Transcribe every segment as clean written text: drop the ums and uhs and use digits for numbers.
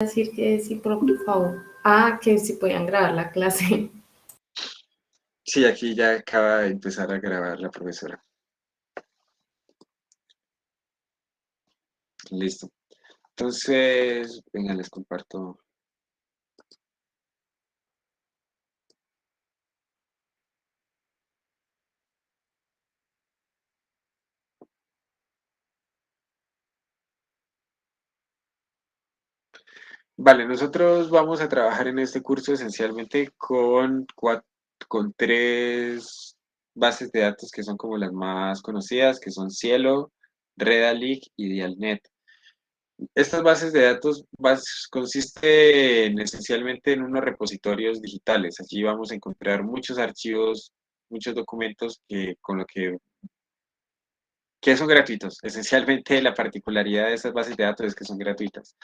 decir que sí, por favor. Ah, que si podían grabar la clase. Sí, aquí ya acaba de empezar a grabar la profesora. Listo. Entonces, venga, les comparto. Vale, nosotros vamos a trabajar en este curso esencialmente con tres bases de datos que son como las más conocidas, que son Cielo, Redalic y Dialnet. Estas bases de datos consisten esencialmente en unos repositorios digitales. Allí vamos a encontrar muchos archivos, muchos documentos que son gratuitos. Esencialmente la particularidad de estas bases de datos es que son gratuitas.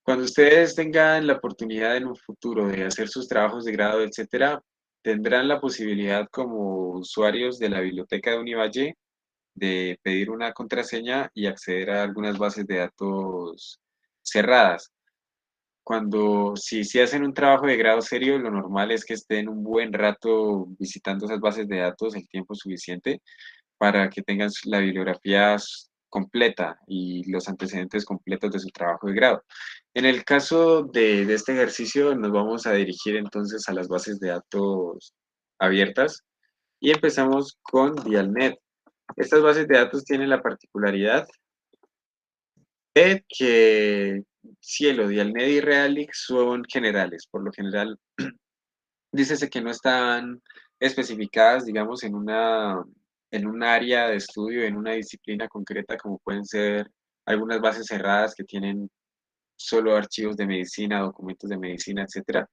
Cuando ustedes tengan la oportunidad en un futuro de hacer sus trabajos de grado, etcétera, tendrán la posibilidad como usuarios de la biblioteca de Univalle de pedir una contraseña y acceder a algunas bases de datos cerradas. Si hacen un trabajo de grado serio, lo normal es que estén un buen rato visitando esas bases de datos, el tiempo suficiente para que tengan la bibliografía completa y los antecedentes completos de su trabajo de grado. En el caso de este ejercicio, nos vamos a dirigir entonces a las bases de datos abiertas y empezamos con Dialnet. Estas bases de datos tienen la particularidad de que Cielo, Dialnet y Realix son generales. Por lo general, dícese que no están especificadas, digamos, en un área de estudio, en una disciplina concreta, como pueden ser algunas bases cerradas que tienen solo archivos de medicina, documentos de medicina, etcétera.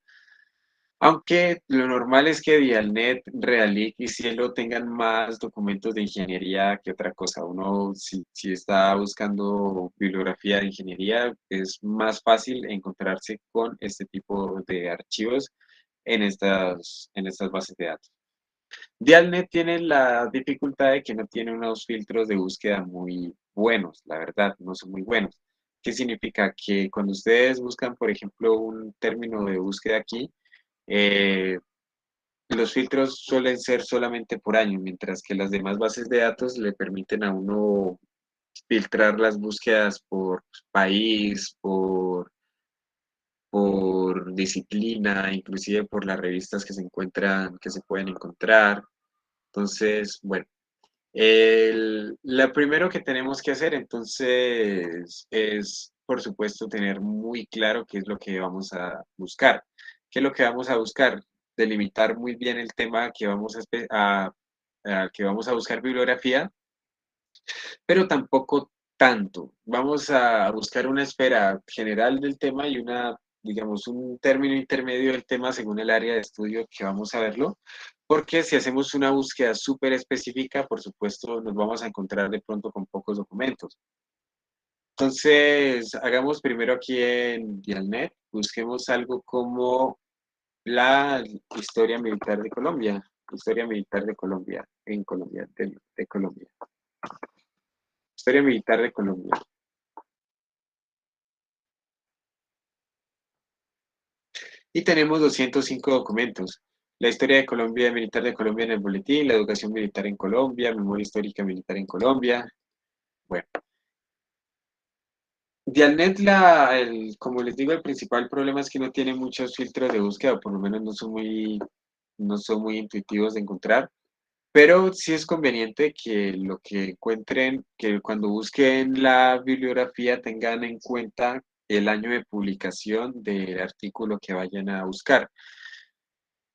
Aunque lo normal es que Dialnet, Realic y Cielo tengan más documentos de ingeniería que otra cosa. Uno, si está buscando bibliografía de ingeniería, es más fácil encontrarse con este tipo de archivos en estas bases de datos. Dialnet tiene la dificultad de que no tiene unos filtros de búsqueda muy buenos, la verdad, no son muy buenos. ¿Qué significa? Que cuando ustedes buscan, por ejemplo, un término de búsqueda aquí, eh, los filtros suelen ser solamente por año, mientras que las demás bases de datos le permiten a uno filtrar las búsquedas por país, por disciplina, inclusive por las revistas que se encuentran, que se pueden encontrar. Entonces, bueno, lo primero que tenemos que hacer entonces es, por supuesto, tener muy claro qué es lo que vamos a buscar. ¿Qué es lo que vamos a buscar? Delimitar muy bien el tema que que vamos a buscar bibliografía, pero tampoco tanto. Vamos a buscar una esfera general del tema y digamos, un término intermedio del tema según el área de estudio que vamos a verlo, porque si hacemos una búsqueda súper específica, por supuesto, nos vamos a encontrar de pronto con pocos documentos. Entonces, hagamos primero aquí en Dialnet, busquemos algo como la historia militar de Colombia, historia militar de Colombia, en Colombia, de Colombia, historia militar de Colombia. Y tenemos 205 documentos. La historia de Colombia, militar de Colombia en el boletín, la educación militar en Colombia, memoria histórica militar en Colombia. Bueno, Dialnet, como les digo, el principal problema es que no tiene muchos filtros de búsqueda, o por lo menos no son muy intuitivos de encontrar, pero sí es conveniente que lo que encuentren, que cuando busquen la bibliografía tengan en cuenta el año de publicación del artículo que vayan a buscar.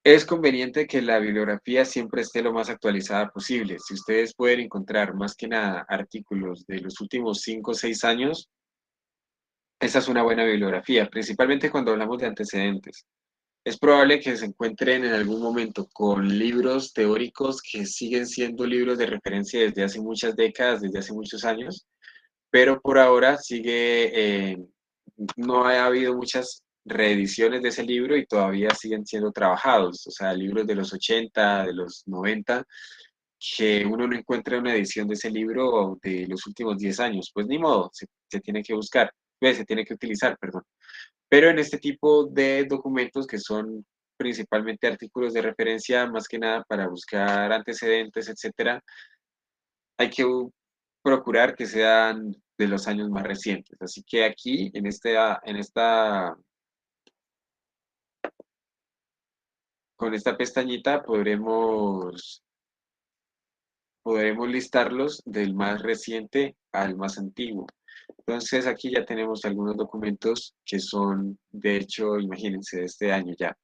Es conveniente que la bibliografía siempre esté lo más actualizada posible. Si ustedes pueden encontrar más que nada artículos de los últimos 5 o 6 años, esa es una buena bibliografía, principalmente cuando hablamos de antecedentes. Es probable que se encuentren en algún momento con libros teóricos que siguen siendo libros de referencia desde hace muchas décadas, desde hace muchos años, pero por ahora no ha habido muchas reediciones de ese libro y todavía siguen siendo trabajados, o sea, libros de los 80, de los 90, que uno no encuentra una edición de ese libro de los últimos 10 años, pues ni modo, se tiene que buscar, se tiene que utilizar, perdón. Pero en este tipo de documentos que son principalmente artículos de referencia, más que nada para buscar antecedentes, etcétera, hay que procurar que sean de los años más recientes. Así que aquí, con esta pestañita podremos listarlos del más reciente al más antiguo. Entonces aquí ya tenemos algunos documentos que son, de hecho, imagínense, de este año ya.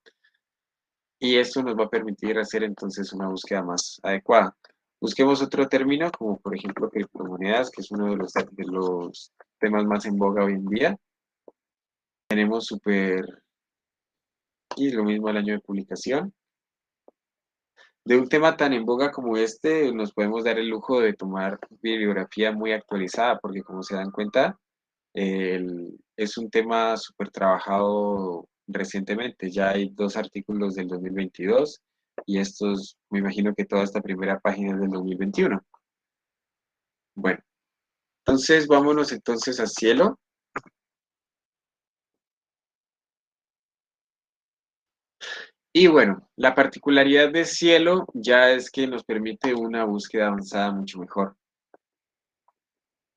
Y esto nos va a permitir hacer entonces una búsqueda más adecuada. Busquemos otro término, como por ejemplo criptomonedas, que es uno de los temas más en boga hoy en día. Tenemos super, y lo mismo el año de publicación. De un tema tan en boga como este, nos podemos dar el lujo de tomar bibliografía muy actualizada, porque como se dan cuenta, es un tema súper trabajado recientemente. Ya hay 2 artículos del 2022 y estos, me imagino que toda esta primera página es del 2021. Bueno, entonces vámonos entonces a Cielo. Y bueno, la particularidad de Cielo ya es que nos permite una búsqueda avanzada mucho mejor.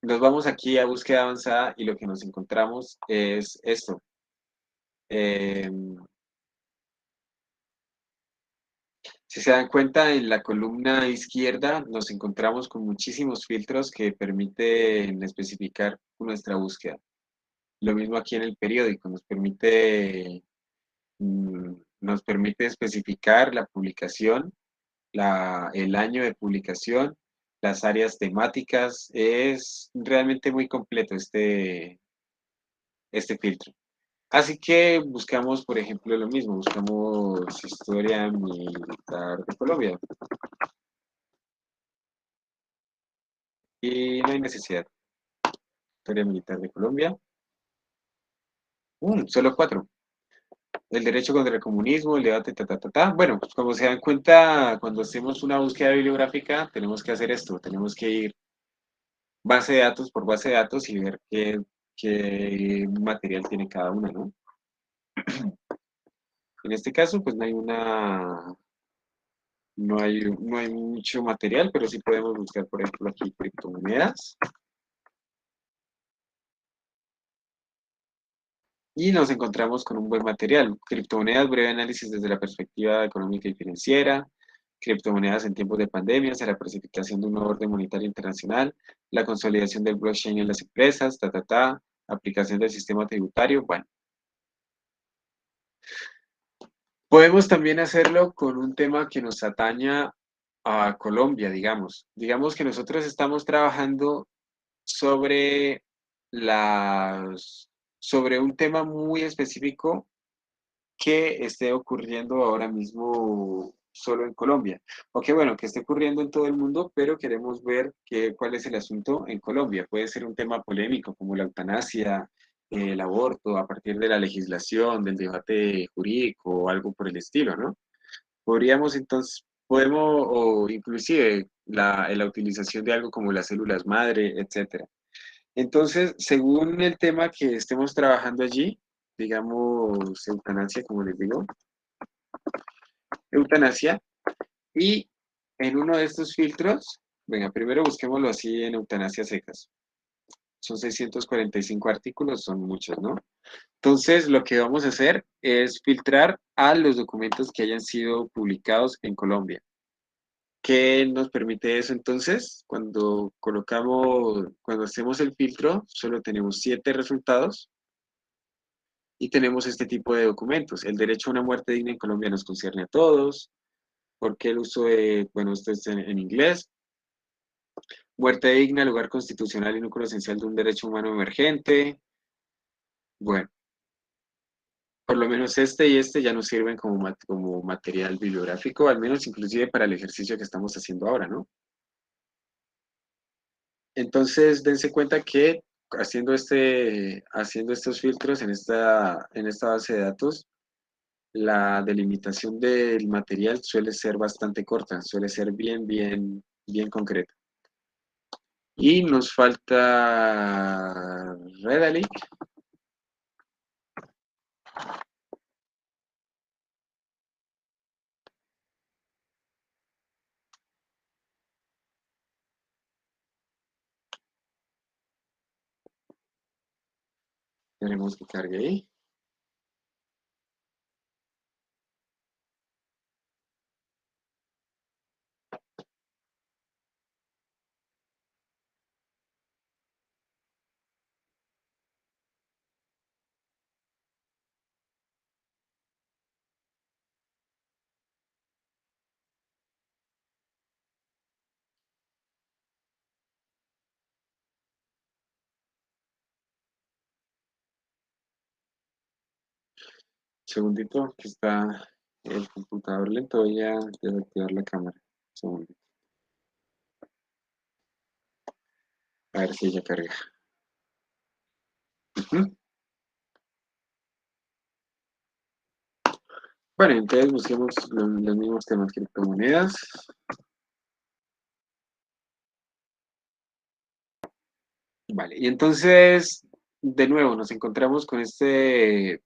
Nos vamos aquí a búsqueda avanzada y lo que nos encontramos es esto. Eh, Si se dan cuenta, en la columna izquierda nos encontramos con muchísimos filtros que permiten especificar nuestra búsqueda. Lo mismo aquí en el periódico, nos permite especificar la publicación, el año de publicación, las áreas temáticas. Es realmente muy completo este filtro. Así que buscamos, por ejemplo, lo mismo, buscamos historia militar de Colombia y no hay necesidad. Historia militar de Colombia. Solo 4. El derecho contra el comunismo, el debate, ta, ta, ta, ta. Bueno, pues como se dan cuenta, cuando hacemos una búsqueda bibliográfica, tenemos que hacer esto, tenemos que ir base de datos por base de datos y ver qué material tiene cada una, ¿no? En este caso, pues no hay mucho material, pero sí podemos buscar, por ejemplo, aquí criptomonedas. Y nos encontramos con un buen material. Criptomonedas, breve análisis desde la perspectiva económica y financiera. Criptomonedas en tiempos de pandemia, hacia la precipitación de un nuevo orden monetario internacional, la consolidación del blockchain en las empresas, aplicación del sistema tributario. Bueno, podemos también hacerlo con un tema que nos ataña a Colombia, digamos. Digamos que nosotros estamos trabajando sobre sobre un tema muy específico que esté ocurriendo ahora mismo solo en Colombia. O que bueno, que esté ocurriendo en todo el mundo, pero queremos ver cuál es el asunto en Colombia. Puede ser un tema polémico como la eutanasia, el aborto, a partir de la legislación, del debate jurídico o algo por el estilo, ¿no? O inclusive la utilización de algo como las células madre, etcétera. Entonces, según el tema que estemos trabajando allí, digamos eutanasia, como les digo, eutanasia, y en uno de estos filtros, venga, primero busquémoslo así en eutanasia secas. Son 645 artículos, son muchos, ¿no? Entonces, lo que vamos a hacer es filtrar a los documentos que hayan sido publicados en Colombia. ¿Qué nos permite eso entonces? Cuando hacemos el filtro, solo tenemos 7 resultados y tenemos este tipo de documentos. El derecho a una muerte digna en Colombia nos concierne a todos. ¿Por qué el uso bueno, esto es en inglés? Muerte digna, lugar constitucional y núcleo esencial de un derecho humano emergente. Bueno, por lo menos este y este ya nos sirven como material bibliográfico, al menos inclusive para el ejercicio que estamos haciendo ahora, ¿no? Entonces, dense cuenta que haciendo estos filtros en esta base de datos, la delimitación del material suele ser bastante corta, suele ser bien, bien, bien concreta. Y nos falta Redalic. Tenemos que cargue ahí. Segundito, que está el computador lento. Voy a desactivar la cámara. Segundito. A ver si ya carga. Ujú. Bueno, entonces busquemos los mismos temas: criptomonedas. Vale, y entonces, de nuevo, nos encontramos con este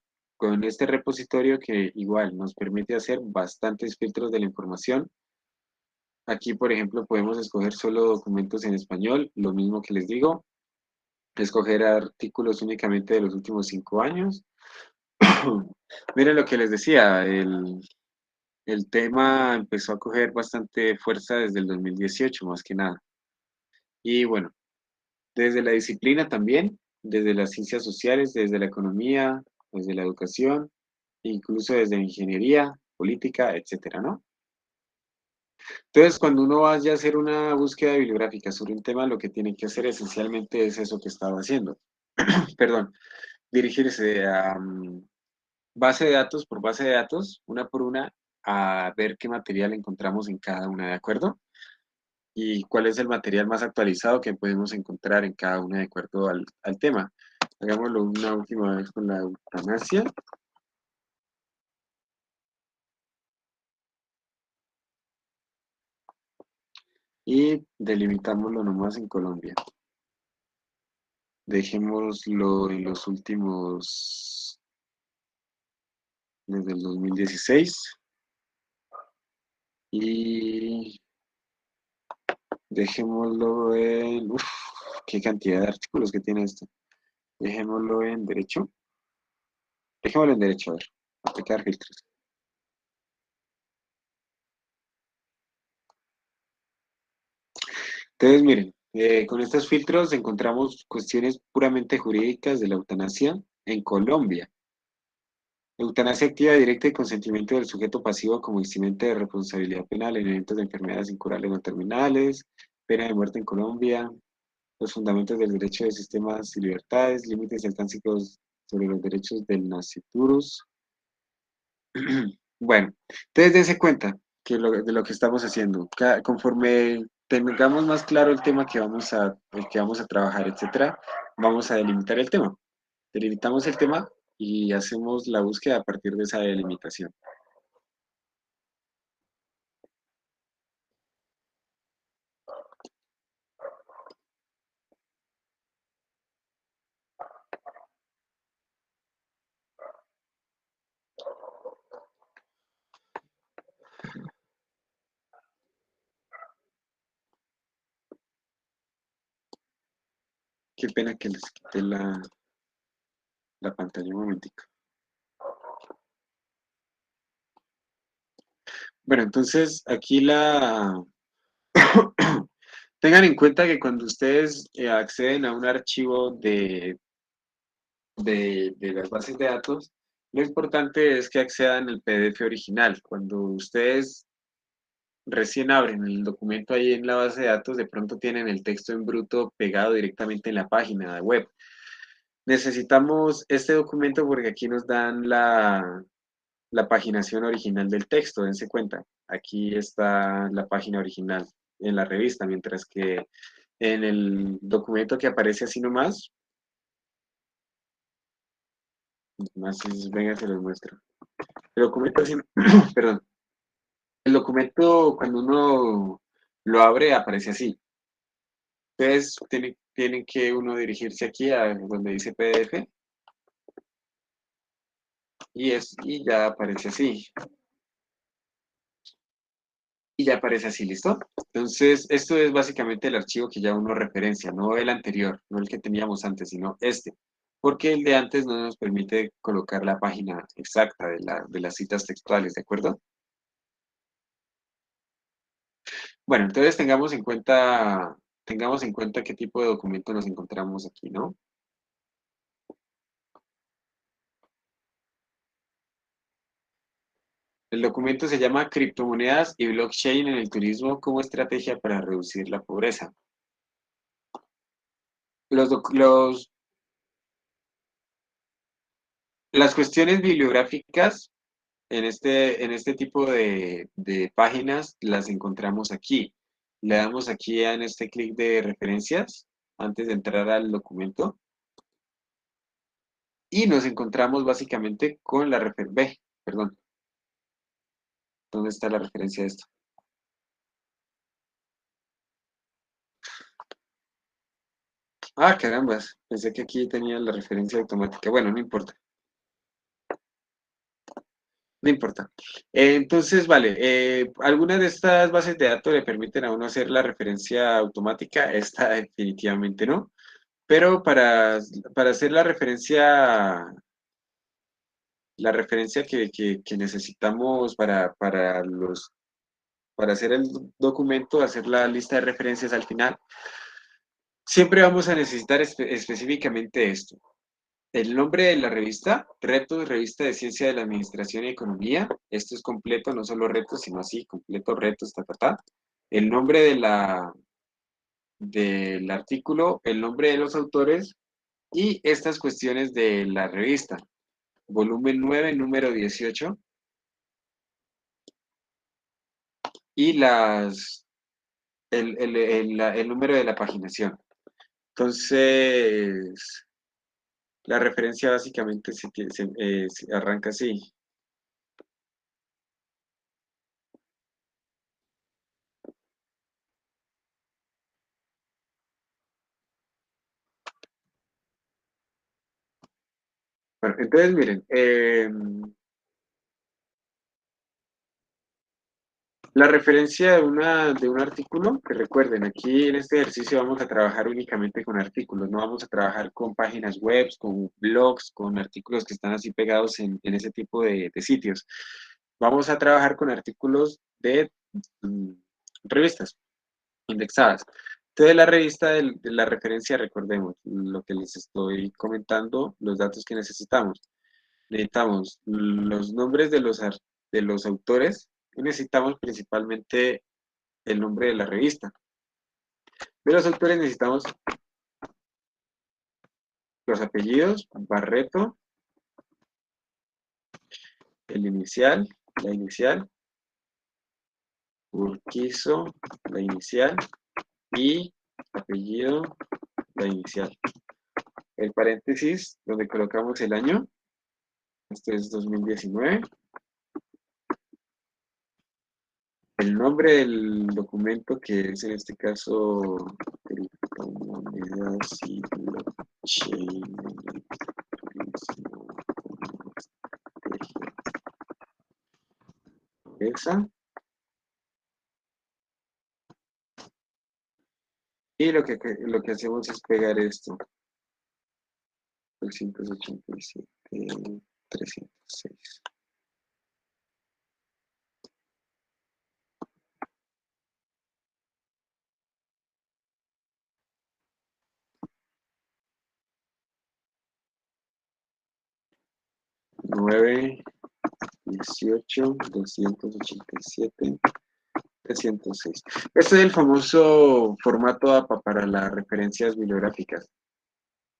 repositorio que igual nos permite hacer bastantes filtros de la información. Aquí, por ejemplo, podemos escoger solo documentos en español, lo mismo que les digo, escoger artículos únicamente de los últimos 5 años. Miren lo que les decía, el tema empezó a coger bastante fuerza desde el 2018, más que nada. Y bueno, desde la disciplina también, desde las ciencias sociales, desde la economía, desde la educación, incluso desde la ingeniería, política, etcétera, ¿no? Entonces, cuando uno vaya a hacer una búsqueda bibliográfica sobre un tema, lo que tiene que hacer esencialmente es eso que estaba haciendo. Perdón, dirigirse a base de datos por base de datos, una por una, a ver qué material encontramos en cada una, ¿de acuerdo? Y cuál es el material más actualizado que podemos encontrar en cada una de acuerdo al tema. Hagámoslo una última vez con la eutanasia y delimitámoslo nomás en Colombia. Dejémoslo en los últimos, desde el 2016 y dejémoslo en, uf, qué cantidad de artículos que tiene esto. Dejémoslo en derecho. Dejémoslo en derecho, a ver, aplicar filtros. Entonces, miren, con estos filtros encontramos cuestiones puramente jurídicas de la eutanasia en Colombia. Eutanasia activa, directa y consentimiento del sujeto pasivo como eximiente de responsabilidad penal en eventos de enfermedades incurables o terminales, pena de muerte en Colombia, los fundamentos del derecho de sistemas y libertades, límites y alcances sobre los derechos del nasciturus. Bueno, entonces dense cuenta de lo que estamos haciendo. Conforme tengamos más claro el tema el que vamos a trabajar, etcétera, vamos a delimitar el tema. Delimitamos el tema y hacemos la búsqueda a partir de esa delimitación. Qué pena que les quité la pantalla un momentico. Bueno, entonces aquí tengan en cuenta que cuando ustedes acceden a un archivo de las bases de datos, lo importante es que accedan al PDF original. Cuando ustedes recién abren el documento ahí en la base de datos, de pronto tienen el texto en bruto pegado directamente en la página de web. Necesitamos este documento porque aquí nos dan la paginación original del texto, dense cuenta. Aquí está la página original en la revista, mientras que en el documento que aparece así nomás, venga, se los muestro. El documento así, perdón, el documento cuando uno lo abre aparece así. Entonces tiene que uno dirigirse aquí a donde dice PDF y ya aparece así. Y ya aparece así, ¿listo? Entonces, esto es básicamente el archivo que ya uno referencia, no el anterior, no el que teníamos antes, sino este. porque el de antes no nos permite colocar la página exacta de las citas textuales, ¿de acuerdo? Bueno, entonces tengamos en cuenta qué tipo de documento nos encontramos aquí, ¿no? El documento se llama Criptomonedas y Blockchain en el turismo como estrategia para reducir la pobreza. Los, doc- los- las cuestiones bibliográficas en este tipo de páginas las encontramos aquí. Le damos aquí en este clic de referencias antes de entrar al documento y nos encontramos básicamente con la perdón, ¿dónde está la referencia de esto? Ah, carambas, pensé que aquí tenía la referencia automática. Bueno, no importa, no importa. Entonces, vale, algunas de estas bases de datos le permiten a uno hacer la referencia automática, esta definitivamente no. Pero para hacer la referencia que necesitamos para hacer el documento, hacer la lista de referencias al final, siempre vamos a necesitar específicamente esto. El nombre de la revista, Retos, Revista de Ciencia de la Administración y Economía. Esto es completo, no solo retos, sino así, completo, retos, ta, ta, ta. El nombre del artículo, el nombre de los autores y estas cuestiones de la revista. Volumen 9 número 18 y el número de la paginación. Entonces, la referencia básicamente se arranca así. Bueno, entonces miren, la referencia de un artículo, que recuerden, aquí en este ejercicio vamos a trabajar únicamente con artículos, no vamos a trabajar con páginas web, con blogs, con artículos que están así pegados en ese tipo de sitios. Vamos a trabajar con artículos de mm, revistas indexadas. Entonces, la revista de la referencia, recordemos lo que les estoy comentando, los datos que necesitamos. Necesitamos los nombres de los autores y necesitamos principalmente el nombre de la revista. De los autores necesitamos los apellidos, Barreto, el inicial, la inicial, Urquizo, la inicial y apellido, la inicial. El paréntesis donde colocamos el año, este es 2019. El nombre del documento, que es en este caso criptomonedas y blockchain, esa. Y lo que hacemos es pegar esto, 287, 306. 9, 18, 287, 306. Este es el famoso formato APA para las referencias bibliográficas.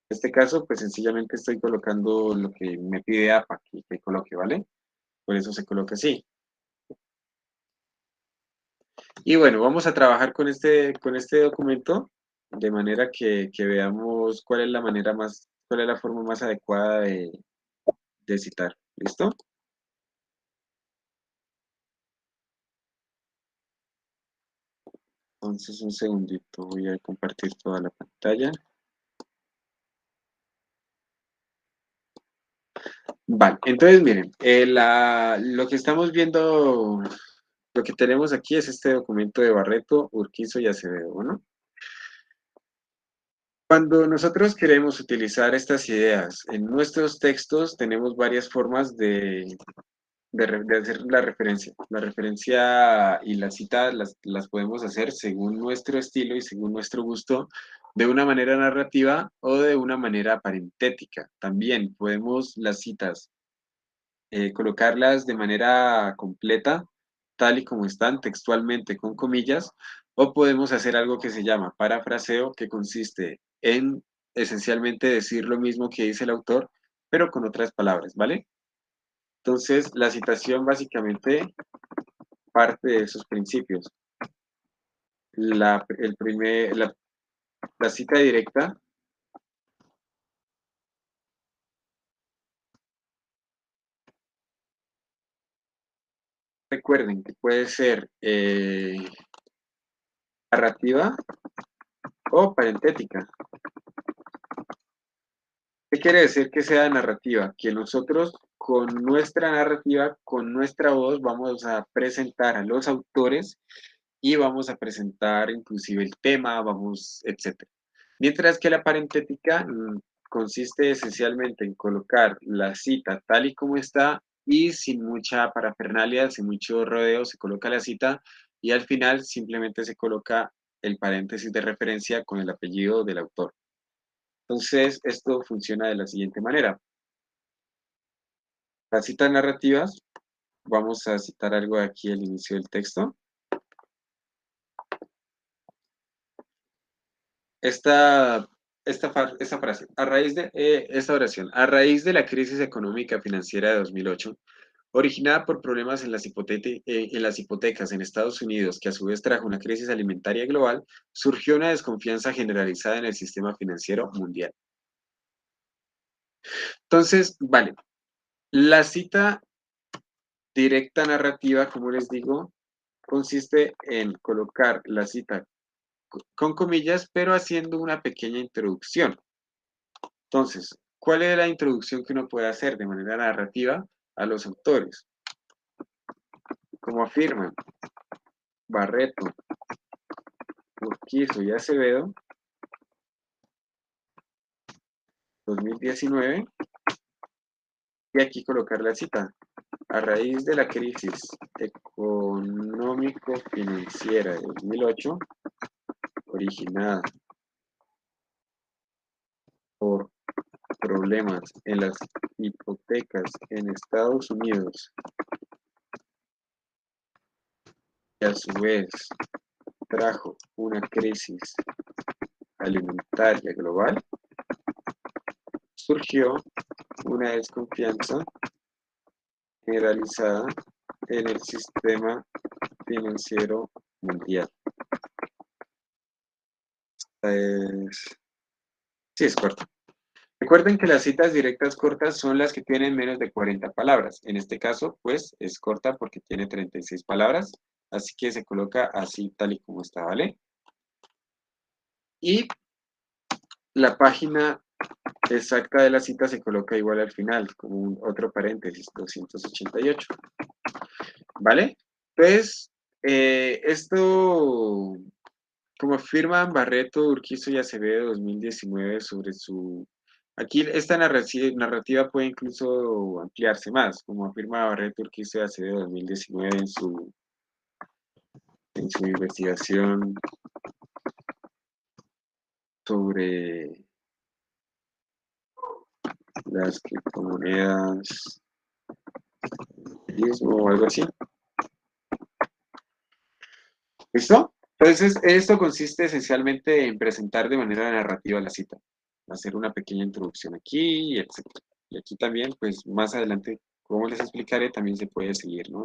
En este caso, pues sencillamente estoy colocando lo que me pide APA que coloque, ¿vale? Por eso se coloca así. Y bueno, vamos a trabajar con este documento de manera que veamos cuál es la manera cuál es la forma más adecuada de citar. ¿Listo? Entonces, un segundito, voy a compartir toda la pantalla. Vale, entonces miren, lo que estamos viendo, lo que tenemos aquí es este documento de Barreto, Urquizo y Acevedo, ¿no? Cuando nosotros queremos utilizar estas ideas en nuestros textos, tenemos varias formas de hacer la referencia. La referencia y la cita las podemos hacer según nuestro estilo y según nuestro gusto, de una manera narrativa o de una manera parentética. También podemos las citas colocarlas de manera completa, tal y como están textualmente con comillas, o podemos hacer algo que se llama parafraseo, que consiste en esencialmente decir lo mismo que dice el autor, pero con otras palabras, ¿vale? Entonces, la citación básicamente parte de esos principios. La cita directa, recuerden que puede ser narrativa o parentética. ¿Qué quiere decir que sea narrativa? Que nosotros con nuestra narrativa, con nuestra voz, vamos a presentar a los autores y vamos a presentar inclusive el tema, vamos, etcétera. Mientras que la parentética consiste esencialmente en colocar la cita tal y como está y sin mucha parafernalia, sin mucho rodeo, se coloca la cita y al final simplemente se coloca el paréntesis de referencia con el apellido del autor. Entonces, esto funciona de la siguiente manera. Las citas narrativas, vamos a citar algo aquí al inicio del texto. Esta, esta frase, a raíz de esta oración, a raíz de la crisis económica financiera de 2008, originada por problemas en las hipotecas en Estados Unidos, que a su vez trajo una crisis alimentaria global, surgió una desconfianza generalizada en el sistema financiero mundial. Entonces, vale, la cita directa narrativa, como les digo, consiste en colocar la cita con comillas, pero haciendo una pequeña introducción. Entonces, ¿cuál es la introducción que uno puede hacer de manera narrativa a los autores? Como afirman Barreto, Urquizo y Acevedo, 2019, y aquí colocar la cita. A raíz de la crisis económico-financiera de 2008, originada por problemas en las hipotecas en Estados Unidos, y a su vez trajo una crisis alimentaria global, surgió una desconfianza generalizada en el sistema financiero mundial. Es, sí, es corto. Recuerden que las citas directas cortas son las que tienen menos de 40 palabras. En este caso, pues, es corta porque tiene 36 palabras, así que se coloca así tal y como está, ¿vale? Y la página exacta de la cita se coloca igual al final, como otro paréntesis, 288. ¿Vale? Entonces, esto, como afirman Barreto, Urquizo y Acevedo 2019 sobre su... Aquí esta narrativa puede incluso ampliarse más, como afirma Barreto, Urquizo y Acevedo 2019 en su investigación sobre las criptomonedas o algo así. ¿Listo? Entonces, esto consiste esencialmente en presentar de manera narrativa la cita, hacer una pequeña introducción aquí, etc. Y aquí también, pues más adelante, como les explicaré, también se puede seguir, ¿no?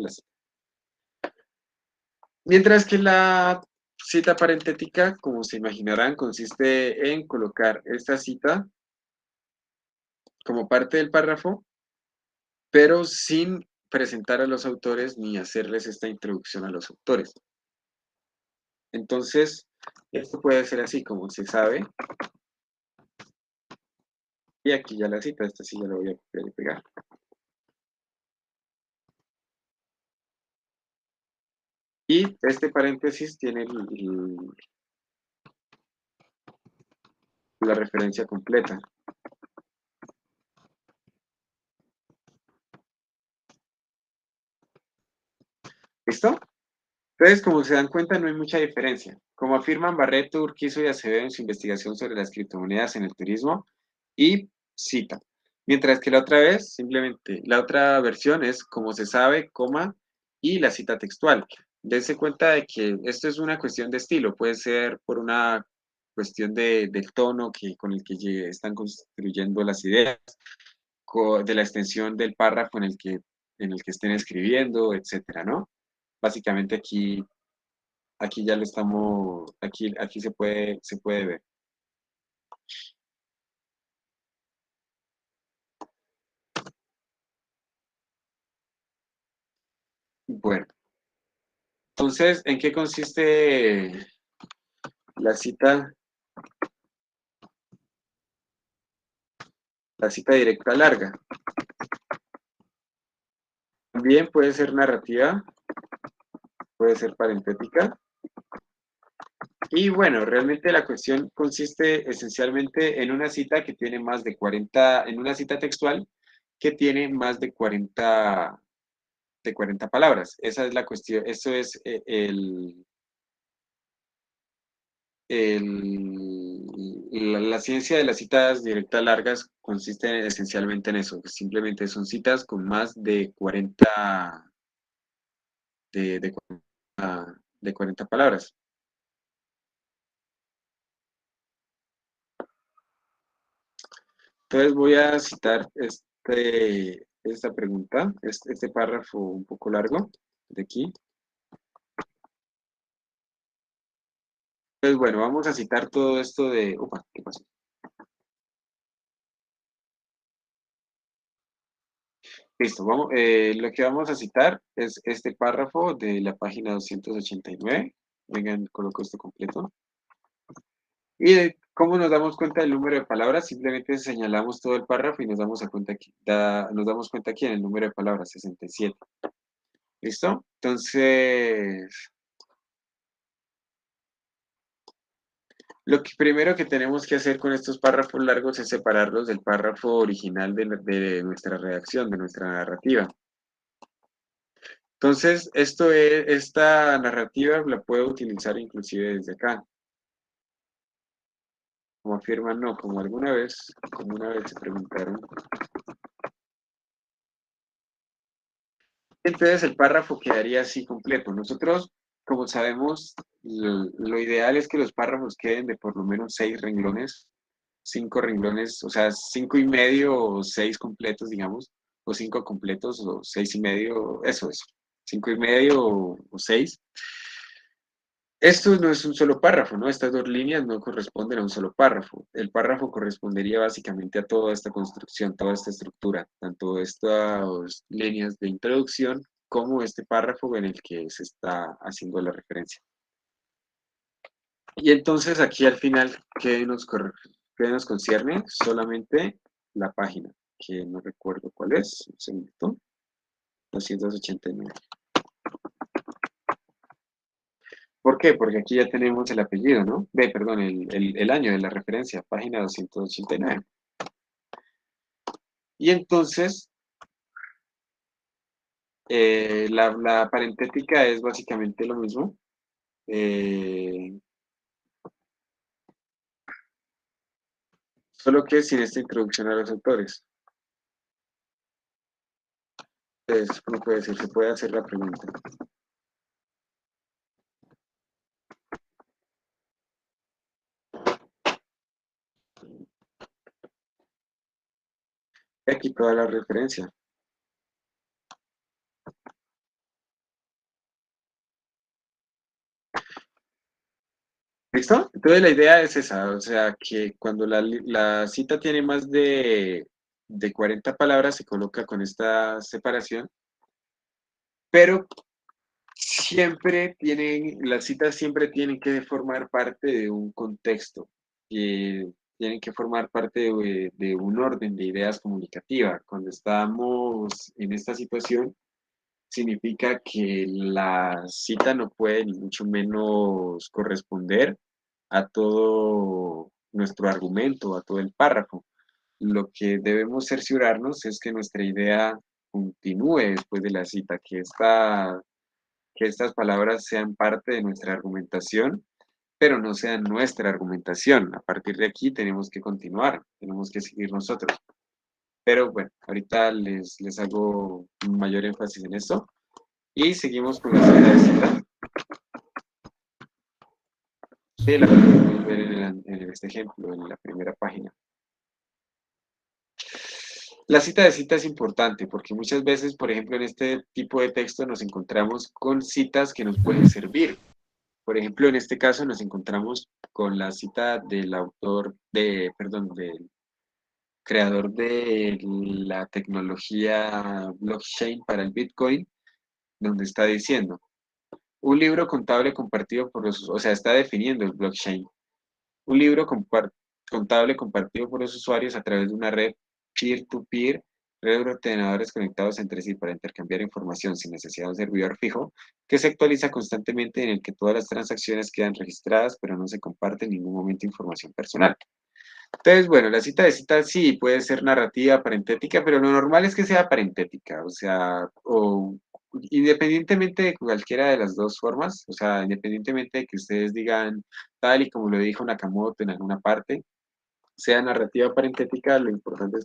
Mientras que la cita parentética, como se imaginarán, consiste en colocar esta cita como parte del párrafo, pero sin presentar a los autores ni hacerles esta introducción a los autores. Entonces, esto puede ser así, como se sabe. Y aquí ya la cita, esta sí ya la voy a copiar y pegar. Y este paréntesis tiene la referencia completa. ¿Listo? Entonces, como se dan cuenta, no hay mucha diferencia. Como afirman Barreto, Urquizo y Acevedo en su investigación sobre las criptomonedas en el turismo, y cita. Mientras que la otra vez, simplemente, la otra versión es como se sabe, coma, y la cita textual. Dense cuenta de que esto es una cuestión de estilo, puede ser por una cuestión del tono con el que están construyendo las ideas, de la extensión del párrafo en el que estén escribiendo, etcétera, ¿no? Básicamente aquí ya lo estamos, aquí se puede ver. Bueno, entonces, ¿en qué consiste la cita, la cita directa larga? También puede ser narrativa, puede ser parentética. Y bueno, realmente la cuestión consiste esencialmente en una cita que tiene más de 40, en una cita textual que tiene más de 40 palabras. Esa es la cuestión, eso es la ciencia de las citas directas largas consiste esencialmente en eso, que simplemente son citas con más de 40 palabras. Entonces voy a citar esta pregunta, este párrafo un poco largo de aquí. Entonces, bueno, vamos a citar todo esto de... Opa, ¿qué pasó? Listo, lo que vamos a citar es este párrafo de la página 289. Vengan, coloco esto completo. ¿Y cómo nos damos cuenta del número de palabras? Simplemente señalamos todo el párrafo y nos damos cuenta aquí en el número de palabras, 67. ¿Listo? Entonces, lo que primero que tenemos que hacer con estos párrafos largos es separarlos del párrafo original de nuestra redacción, de nuestra narrativa. Entonces, esta narrativa la puedo utilizar inclusive desde acá. Como afirman, no, como una vez se preguntaron. Entonces el párrafo quedaría así completo. Nosotros, como sabemos, lo ideal es que los párrafos queden de por lo menos 6 renglones, 5 renglones, o sea, 5 y medio o 6 completos, digamos, o 5 completos o 6 y medio, eso, 5 y medio o 6. Esto no es un solo párrafo, ¿no? Estas dos líneas no corresponden a un solo párrafo. El párrafo correspondería básicamente a toda esta construcción, toda esta estructura, tanto estas líneas de introducción como este párrafo en el que se está haciendo la referencia. Y entonces aquí al final, ¿qué nos concierne? Solamente la página, que no recuerdo cuál es, un segundito, 289. ¿Por qué? Porque aquí ya tenemos el apellido, ¿no? Perdón, el año de la referencia, página 289. Y entonces, la parentética es básicamente lo mismo, eh, solo que sin esta introducción a los autores. Entonces, ¿cómo puede decir? Se puede hacer la pregunta. Aquí toda la referencia. ¿Listo? Entonces la idea es esa, o sea, que cuando la cita tiene más de 40 palabras, se coloca con esta separación, pero las citas siempre tienen que formar parte de un contexto, tienen que formar parte de un orden de ideas comunicativa. Cuando estamos en esta situación, significa que la cita no puede ni mucho menos corresponder a todo nuestro argumento, a todo el párrafo. Lo que debemos cerciorarnos es que nuestra idea continúe después de la cita, que estas palabras sean parte de nuestra argumentación, pero no sean nuestra argumentación. A partir de aquí tenemos que continuar, tenemos que seguir nosotros. Pero bueno, ahorita les hago mayor énfasis en esto. Y seguimos con la cita de cita, que la podemos ver en este ejemplo, en la primera página. La cita de cita es importante porque muchas veces, por ejemplo, en este tipo de texto nos encontramos con citas que nos pueden servir. Por ejemplo, en este caso nos encontramos con la cita del autor perdón, del creador de la tecnología blockchain para el Bitcoin, donde está diciendo, un libro contable compartido por los, o sea, está definiendo el blockchain. Un libro contable compartido por los usuarios a través de una red peer-to-peer, red de ordenadores conectados entre sí para intercambiar información sin necesidad de un servidor fijo, que se actualiza constantemente en el que todas las transacciones quedan registradas, pero no se comparte en ningún momento información personal. Entonces, bueno, la cita de cita sí puede ser narrativa, parentética, pero lo normal es que sea parentética, o sea, o independientemente de cualquiera de las dos formas, o sea, independientemente de que ustedes digan tal y como lo dijo Nakamoto en alguna parte, sea narrativa o parentética, lo importante es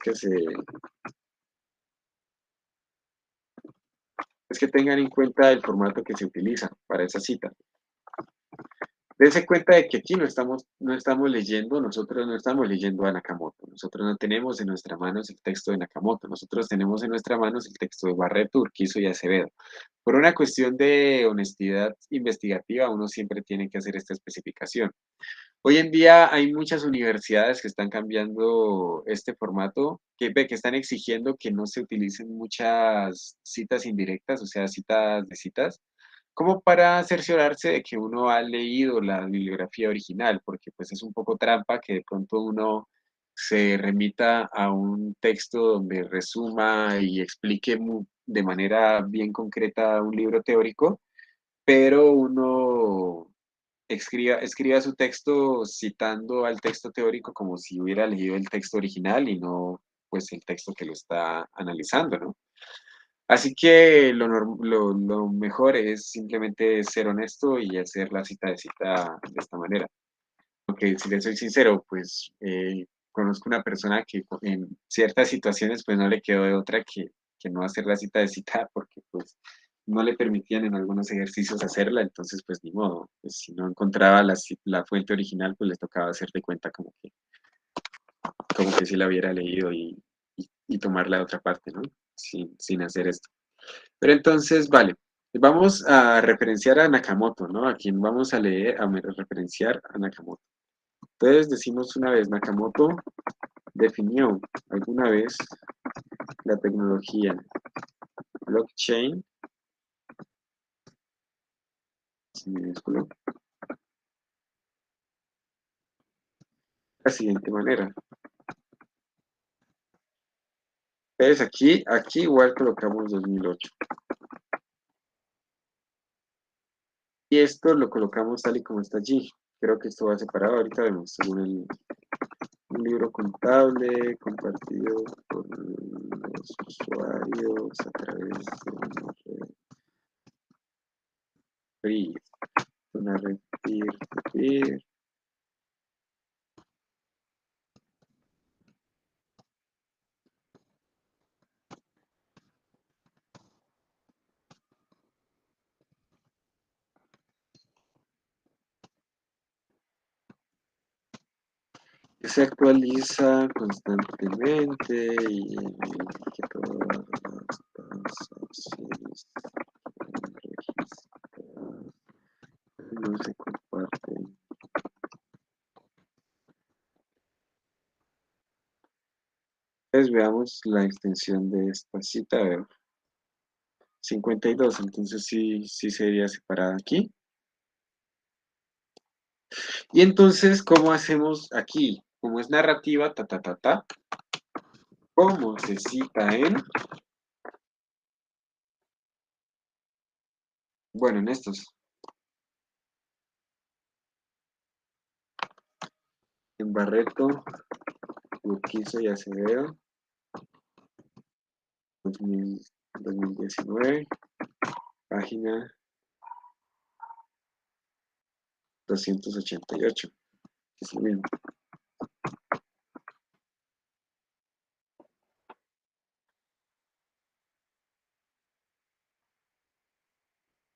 que tengan en cuenta el formato que se utiliza para esa cita. Dense cuenta de que aquí no estamos leyendo, nosotros no estamos leyendo a Nakamoto, nosotros no tenemos en nuestras manos el texto de Nakamoto, nosotros tenemos en nuestras manos el texto de Barreto, Urquizo y Acevedo. Por una cuestión de honestidad investigativa, uno siempre tiene que hacer esta especificación. Hoy en día hay muchas universidades que están cambiando este formato, que están exigiendo que no se utilicen muchas citas indirectas, o sea, citas de citas, como para cerciorarse de que uno ha leído la bibliografía original, porque pues es un poco trampa que de pronto uno se remita a un texto donde resuma y explique de manera bien concreta un libro teórico, pero uno escriba su texto citando al texto teórico como si hubiera leído el texto original y no pues el texto que lo está analizando, ¿no? Así que lo mejor es simplemente ser honesto y hacer la cita de cita de esta manera. Porque si le soy sincero, pues conozco una persona que en ciertas situaciones pues no le quedó de otra que no hacer la cita de cita porque pues no le permitían en algunos ejercicios hacerla, entonces pues ni modo, pues, si no encontraba la fuente original pues le tocaba hacer de cuenta como que sí la hubiera leído y tomar la otra parte, ¿no? Sin hacer esto. Pero entonces, vale, vamos a referenciar a Nakamoto, ¿no? A quien vamos a leer, referenciar a Nakamoto. Entonces decimos una vez, Nakamoto definió alguna vez la tecnología blockchain, sin minúsculo, de la siguiente manera. Entonces aquí igual colocamos 2008. Y esto lo colocamos tal y como está allí. Creo que esto va separado, ahorita vemos, según un libro contable compartido por los usuarios a través de una red peer-to-peer. Que se actualiza constantemente y que todas las transacciones registradas no se comparten. Entonces veamos la extensión de esta cita, a ver, 52, entonces sí sería separada aquí. Y entonces, ¿cómo hacemos aquí? Como es narrativa, ¿cómo se cita en? Bueno, en estos. en Barreto, Urquizo y Acevedo, 2019, página 288, que es lo mismo.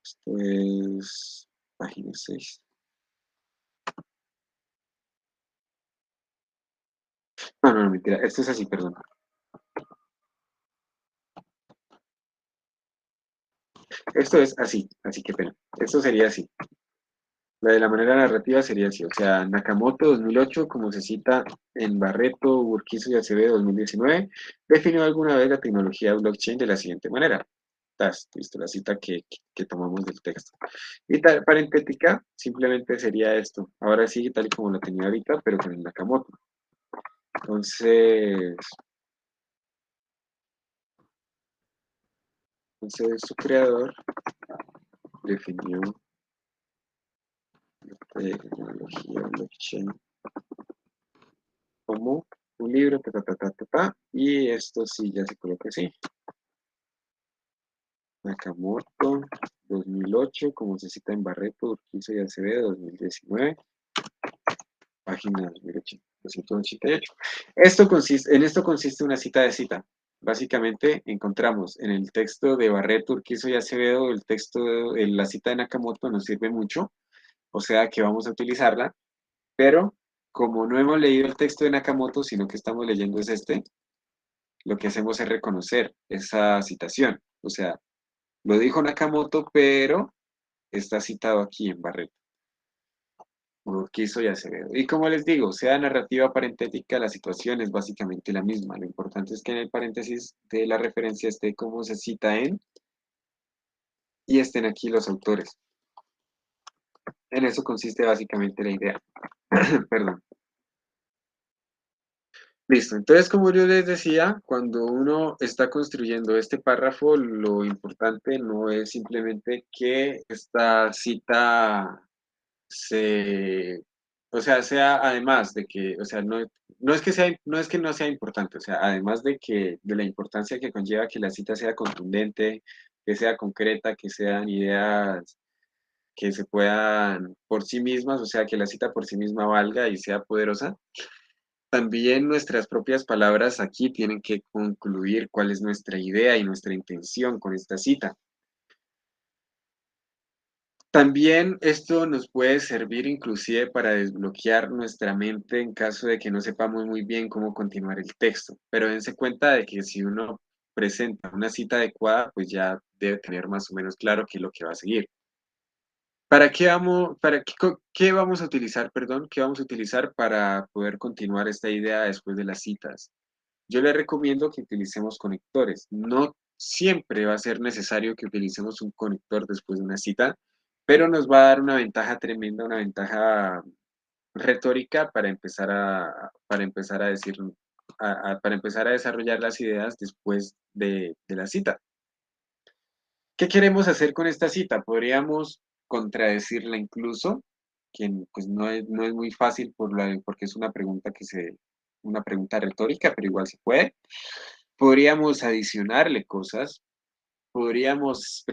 Esto es página 6. No, no, no, mentira. Esto es así, perdón. Esto es así, así que pena. Esto sería así. La de la manera narrativa sería así. O sea, Nakamoto 2008, como se cita en Barreto, Urquizo y Acevedo 2019, definió alguna vez la tecnología blockchain de la siguiente manera. Listo, la cita que tomamos del texto. Y tal, parentética, simplemente sería esto. Ahora sí, tal y como lo tenía ahorita, pero con el Nakamoto. Entonces, su creador definió la tecnología blockchain como un libro, y esto sí ya se coloca así. Nakamoto, 2008, como se cita en Barreto, Urquizo y Acevedo, 2019, página 288. En esto consiste una cita de cita. Básicamente encontramos en el texto de Barreto, Urquizo y Acevedo, el texto, la cita de Nakamoto nos sirve mucho, o sea que vamos a utilizarla, pero como no hemos leído el texto de Nakamoto, sino que estamos leyendo es este, lo que hacemos es reconocer esa citación. O sea, lo dijo Nakamoto, pero está citado aquí en Barreto, Urquizo y Acevedo. Y como les digo, sea narrativa parentética, la situación es básicamente la misma. Lo importante es que en el paréntesis de la referencia esté cómo se cita en y estén aquí los autores. En eso consiste básicamente la idea. Perdón. Listo. Entonces, como yo les decía, cuando uno está construyendo este párrafo, lo importante no es simplemente que esta cita se, o sea, sea además de que, o sea, no es que sea, no es que no sea importante, o sea, además de que, de la importancia que conlleva que la cita sea contundente, que sea concreta, que sean ideas que se puedan por sí mismas, o sea, que la cita por sí misma valga y sea poderosa. También nuestras propias palabras aquí tienen que concluir cuál es nuestra idea y nuestra intención con esta cita. También esto nos puede servir inclusive para desbloquear nuestra mente en caso de que no sepamos muy bien cómo continuar el texto. Pero dense cuenta de que si uno presenta una cita adecuada, pues ya debe tener más o menos claro qué es lo que va a seguir. ¿Qué vamos a utilizar, perdón? ¿Qué vamos a utilizar para poder continuar esta idea después de las citas? Yo le recomiendo que utilicemos conectores. No siempre va a ser necesario que utilicemos un conector después de una cita, pero nos va a dar una ventaja tremenda, una ventaja retórica para empezar a decir, para empezar a desarrollar las ideas después de la cita. ¿Qué queremos hacer con esta cita? Podríamos contradecirla incluso, que pues no es muy fácil porque es una pregunta una pregunta retórica, pero igual se puede. Podríamos adicionarle cosas, podríamos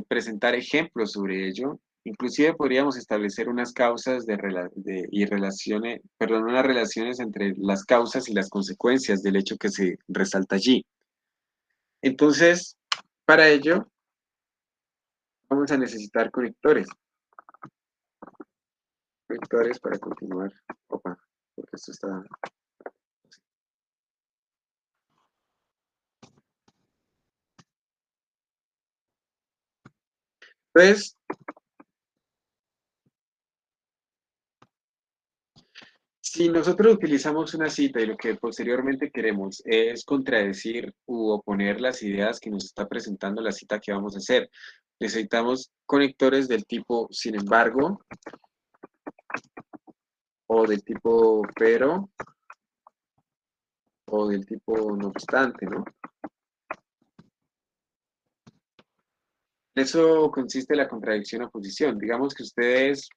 presentar ejemplos sobre ello, inclusive podríamos establecer unas causas y relaciones, perdón, unas relaciones entre las causas y las consecuencias del hecho que se resalta allí. Entonces, para ello, vamos a necesitar conectores. Conectores para continuar. Opa, porque esto está... Entonces, si nosotros utilizamos una cita y lo que posteriormente queremos es contradecir u oponer las ideas que nos está presentando la cita que vamos a hacer, necesitamos conectores del tipo sin embargo o del tipo pero o del tipo no obstante, ¿no? En eso consiste la contradicción o oposición. Digamos que ustedes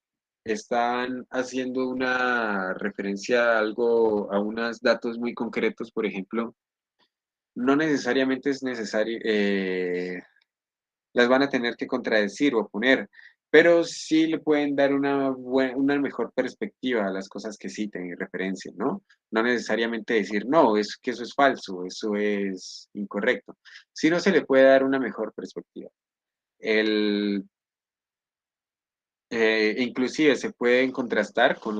están haciendo una referencia a algo, a unos datos muy concretos, por ejemplo, no necesariamente es necesario, las van a tener que contradecir o oponer, pero sí le pueden dar una mejor perspectiva a las cosas que citen y referencien, ¿no? No necesariamente decir, no, es que eso es falso, eso es incorrecto, sino se le puede dar una mejor perspectiva. El, inclusive se pueden contrastar con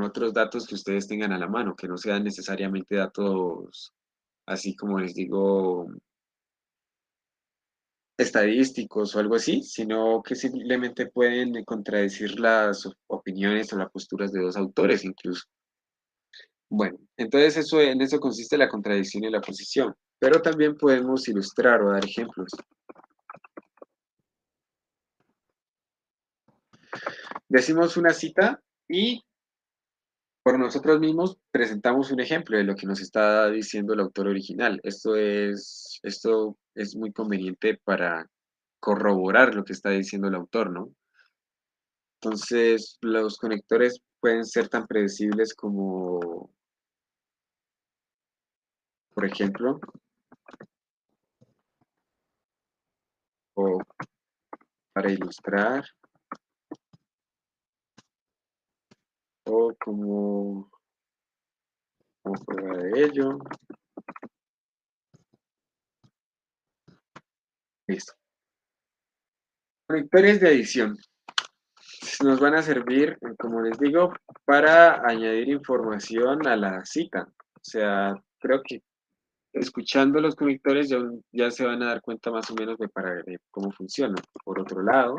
otros datos que ustedes tengan a la mano, que no sean necesariamente datos, así como les digo, estadísticos o algo así, sino que simplemente pueden contradecir las opiniones o las posturas de dos autores incluso. Bueno, entonces en eso consiste la contradicción y la posición, pero también podemos ilustrar o dar ejemplos. Decimos una cita y por nosotros mismos presentamos un ejemplo de lo que nos está diciendo el autor original. Esto es muy conveniente para corroborar lo que está diciendo el autor, ¿no? Entonces, los conectores pueden ser tan predecibles como, por ejemplo, o para ilustrar, o como prueba de ello. Listo. Conectores de adición nos van a servir, como les digo, para añadir información a la cita. O sea, creo que escuchando los conectores ya se van a dar cuenta más o menos de cómo funcionan. Por otro lado,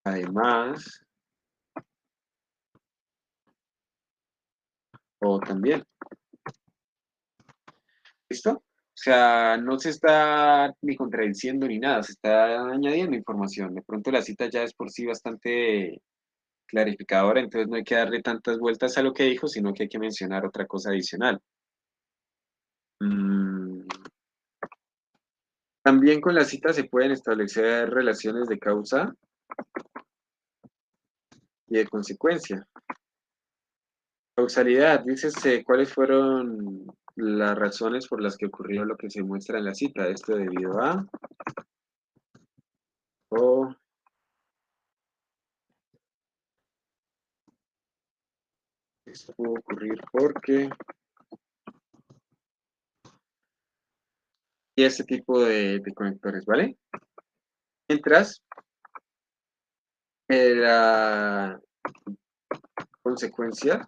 además, o también, ¿listo? O sea, no se está ni contradiciendo ni nada, se está añadiendo información. De pronto la cita ya es por sí bastante clarificadora, entonces no hay que darle tantas vueltas a lo que dijo, sino que hay que mencionar otra cosa adicional. Mm, también con la cita se pueden establecer relaciones de causa y de consecuencia. Causalidad, dícese cuáles fueron las razones por las que ocurrió lo que se muestra en la cita. Esto debido a, o esto pudo ocurrir porque, y este tipo de conectores, ¿vale? Mientras, la consecuencia,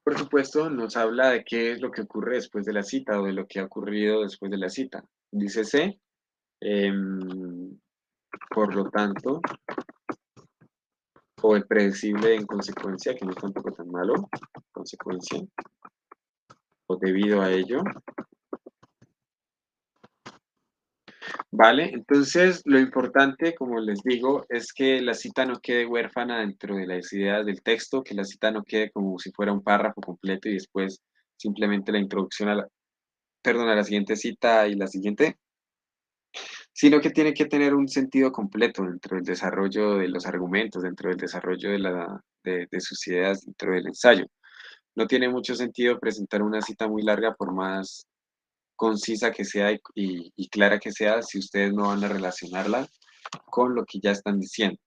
por supuesto, nos habla de qué es lo que ocurre después de la cita o de lo que ha ocurrido después de la cita. Dícese, em, por lo tanto, o el predecible en consecuencia, que no es tampoco tan malo, consecuencia, o debido a ello. Vale, entonces lo importante, como les digo, es que la cita no quede huérfana dentro de las ideas del texto, que la cita no quede como si fuera un párrafo completo y después simplemente la introducción perdón, a la siguiente cita y la siguiente, sino que tiene que tener un sentido completo dentro del desarrollo de los argumentos, dentro del desarrollo de sus ideas, dentro del ensayo. No tiene mucho sentido presentar una cita muy larga por más concisa que sea y clara que sea si ustedes no van a relacionarla con lo que ya están diciendo.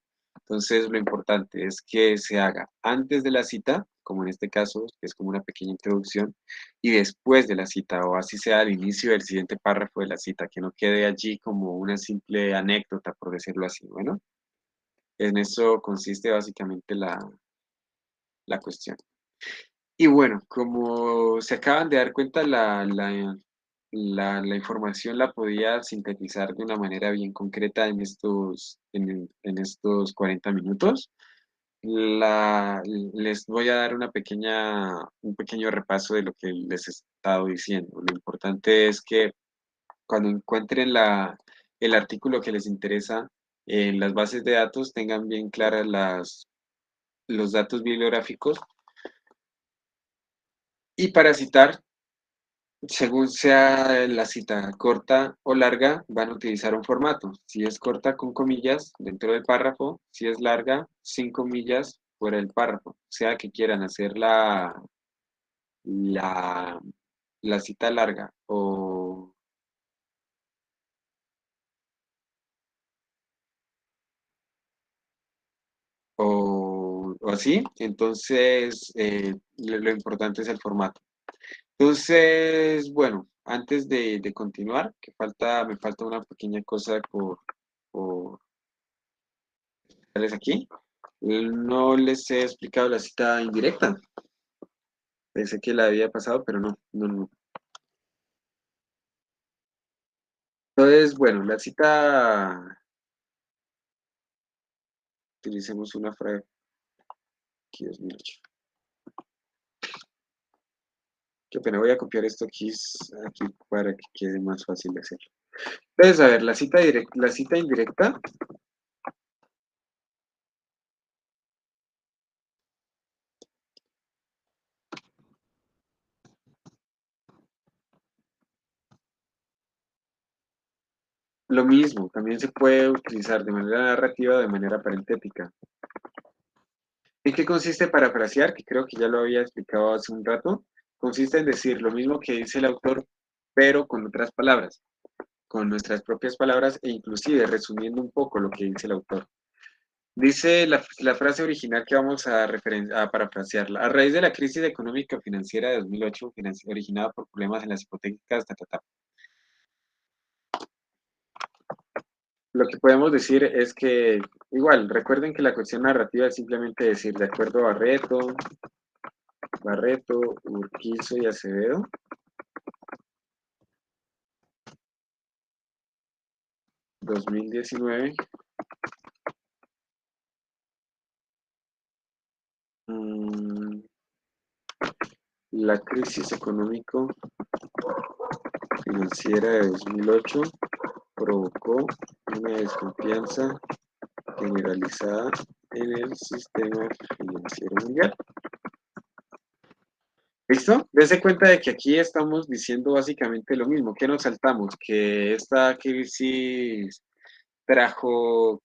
Entonces, lo importante es que se haga antes de la cita, como en este caso, que es como una pequeña introducción, y después de la cita, o así sea al inicio del siguiente párrafo de la cita, que no quede allí como una simple anécdota, por decirlo así. Bueno, en eso consiste básicamente la cuestión. Y bueno, como se acaban de dar cuenta, la información la podía sintetizar de una manera bien concreta en estos 40 minutos. Les voy a dar un pequeño repaso de lo que les he estado diciendo. Lo importante es que cuando encuentren el artículo que les interesa en las bases de datos, tengan bien claras los datos bibliográficos y para citar Según sea la cita corta o larga, van a utilizar un formato. Si es corta con comillas dentro del párrafo, si es larga, sin comillas fuera del párrafo. O sea que quieran hacer la, la cita larga o así, entonces lo importante es el formato. Entonces, bueno, antes de continuar, me falta una pequeña cosa por darles aquí. No les he explicado la cita indirecta. Pensé que la había pasado, pero no. Entonces, bueno, la cita, utilicemos una frase aquí, 2008. Qué pena, voy a copiar esto aquí para que quede más fácil de hacer. Entonces, a ver, la cita indirecta, lo mismo, también se puede utilizar de manera narrativa o de manera parentética. ¿En qué consiste parafrasear? Que creo que ya lo había explicado hace un rato. Consiste en decir lo mismo que dice el autor, pero con otras palabras, con nuestras propias palabras e inclusive resumiendo un poco lo que dice el autor. Dice la frase original que vamos a parafrasearla. A raíz de la crisis económica financiera de 2008, originada por problemas en las hipotecas, lo que podemos decir es que, igual, recuerden que la cuestión narrativa es simplemente decir, de acuerdo a Barreto, Urquizo y Acevedo, 2019, mmm, la crisis económico-financiera de 2008 provocó una desconfianza generalizada en el sistema financiero mundial. ¿Listo? Dese cuenta de que aquí estamos diciendo básicamente lo mismo. ¿Qué nos saltamos? Que esta crisis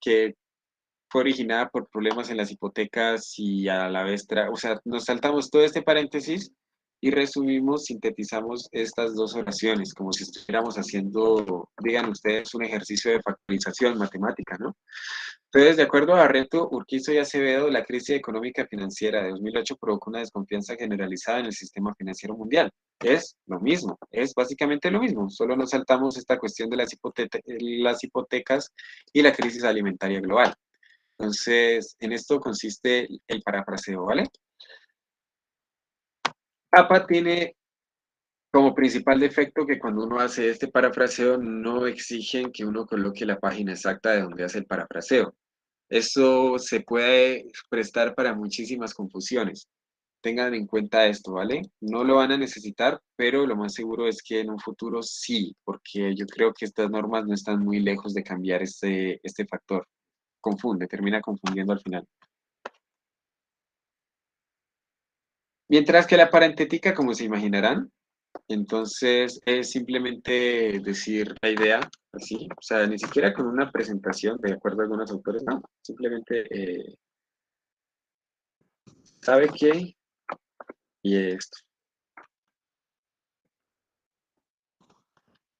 que fue originada por problemas en las hipotecas y a la vez, o sea, nos saltamos todo este paréntesis y resumimos, sintetizamos estas dos oraciones, como si estuviéramos haciendo, digan ustedes, un ejercicio de factorización matemática, ¿no? Entonces, de acuerdo a Barreto, Urquizo y Acevedo, la crisis económica financiera de 2008 provocó una desconfianza generalizada en el sistema financiero mundial. Es lo mismo, es básicamente lo mismo, solo nos saltamos esta cuestión de las hipotecas y la crisis alimentaria global. Entonces, en esto consiste el parafraseo, ¿vale? APA tiene como principal defecto que cuando uno hace este parafraseo no exigen que uno coloque la página exacta de donde hace el parafraseo. Eso se puede prestar para muchísimas confusiones. Tengan en cuenta esto, ¿vale? No lo van a necesitar, pero lo más seguro es que en un futuro sí, porque yo creo que estas normas no están muy lejos de cambiar este factor. Termina confundiendo al final. Mientras que la parentética, como se imaginarán, entonces es simplemente decir la idea así, o sea, ni siquiera con una presentación, de acuerdo a algunos autores, no, simplemente sabe qué y esto.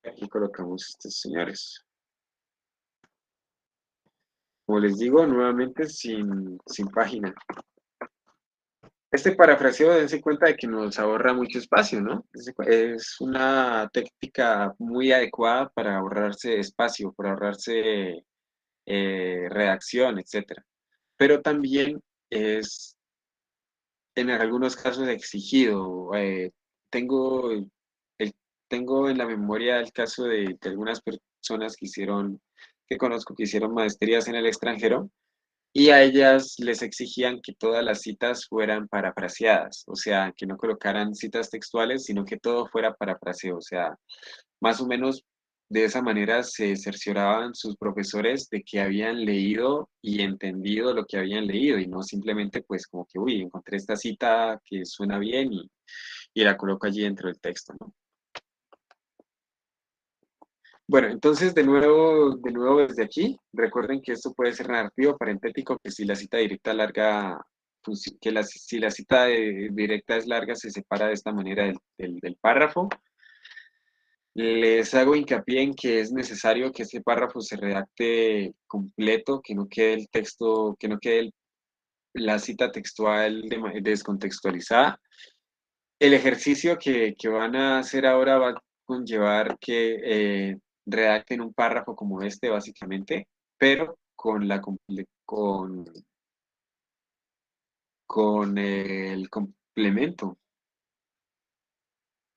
Aquí colocamos estos señores. Como les digo, nuevamente sin página. Este parafraseo, dense cuenta de que nos ahorra mucho espacio, ¿no? Es una técnica muy adecuada para ahorrarse espacio, para ahorrarse redacción, etcétera. Pero también es en algunos casos exigido. Tengo, tengo en la memoria el caso de algunas personas que conozco que hicieron maestrías en el extranjero y a ellas les exigían que todas las citas fueran parafraseadas, o sea, que no colocaran citas textuales, sino que todo fuera parafraseo, o sea, más o menos de esa manera se cercioraban sus profesores de que habían leído y entendido lo que habían leído y no simplemente pues como que, uy, encontré esta cita que suena bien y la coloco allí dentro del texto, ¿no? Bueno, entonces de nuevo desde aquí, recuerden que esto puede ser narrativo parentético, que si la cita directa larga, si la cita directa es larga, se separa de esta manera del párrafo. Les hago hincapié en que es necesario que ese párrafo se redacte completo, que no quede el texto, que no quede la cita textual descontextualizada. El ejercicio que van a hacer ahora va a conllevar que redacten un párrafo como este, básicamente, pero con el complemento.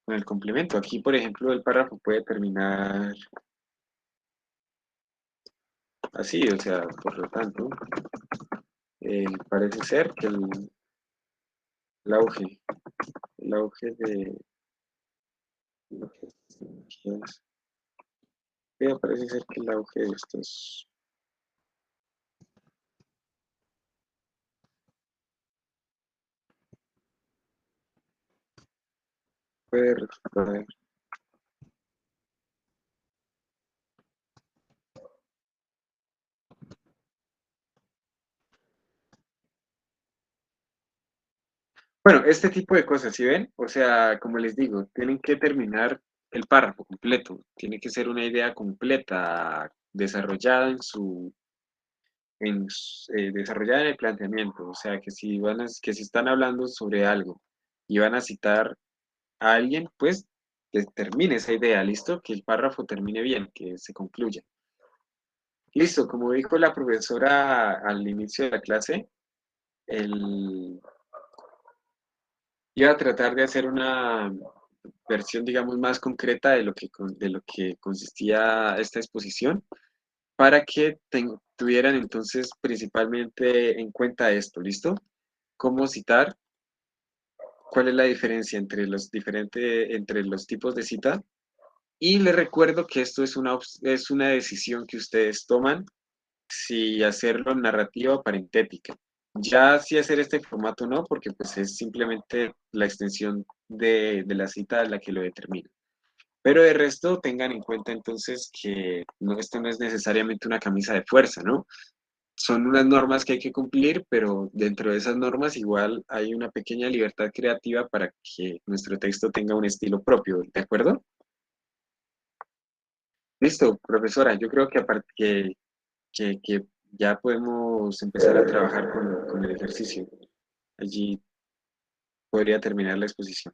Con el complemento. Aquí, por ejemplo, el párrafo puede terminar así, o sea, por lo tanto, parece ser que el auge, el auge de lo que es, parece ser que el auge de estos puede resultar. Bueno, este tipo de cosas, ¿sí ven? O sea, como les digo, tienen que terminar el párrafo completo, tiene que ser una idea completa, desarrollada desarrollada en el planteamiento. O sea, que si están hablando sobre algo y van a citar a alguien, pues termine esa idea, ¿listo? Que el párrafo termine bien, que se concluya. Listo, como dijo la profesora al inicio de la clase, el, iba a tratar de hacer una versión, digamos, más concreta de lo que consistía esta exposición, para que tuvieran entonces principalmente en cuenta esto, ¿listo? Cómo citar, cuál es la diferencia entre los tipos de cita. Y les recuerdo que esto es una decisión que ustedes toman, si hacerlo narrativa o parentética. Ya si hacer este formato no, porque pues es simplemente la extensión de la cita la que lo determina. Pero de resto tengan en cuenta entonces que esto no es necesariamente una camisa de fuerza, ¿no? Son unas normas que hay que cumplir, pero dentro de esas normas igual hay una pequeña libertad creativa para que nuestro texto tenga un estilo propio, ¿de acuerdo? Listo, profesora, yo creo que aparte que ya podemos empezar a trabajar con el ejercicio. Allí podría terminar la exposición.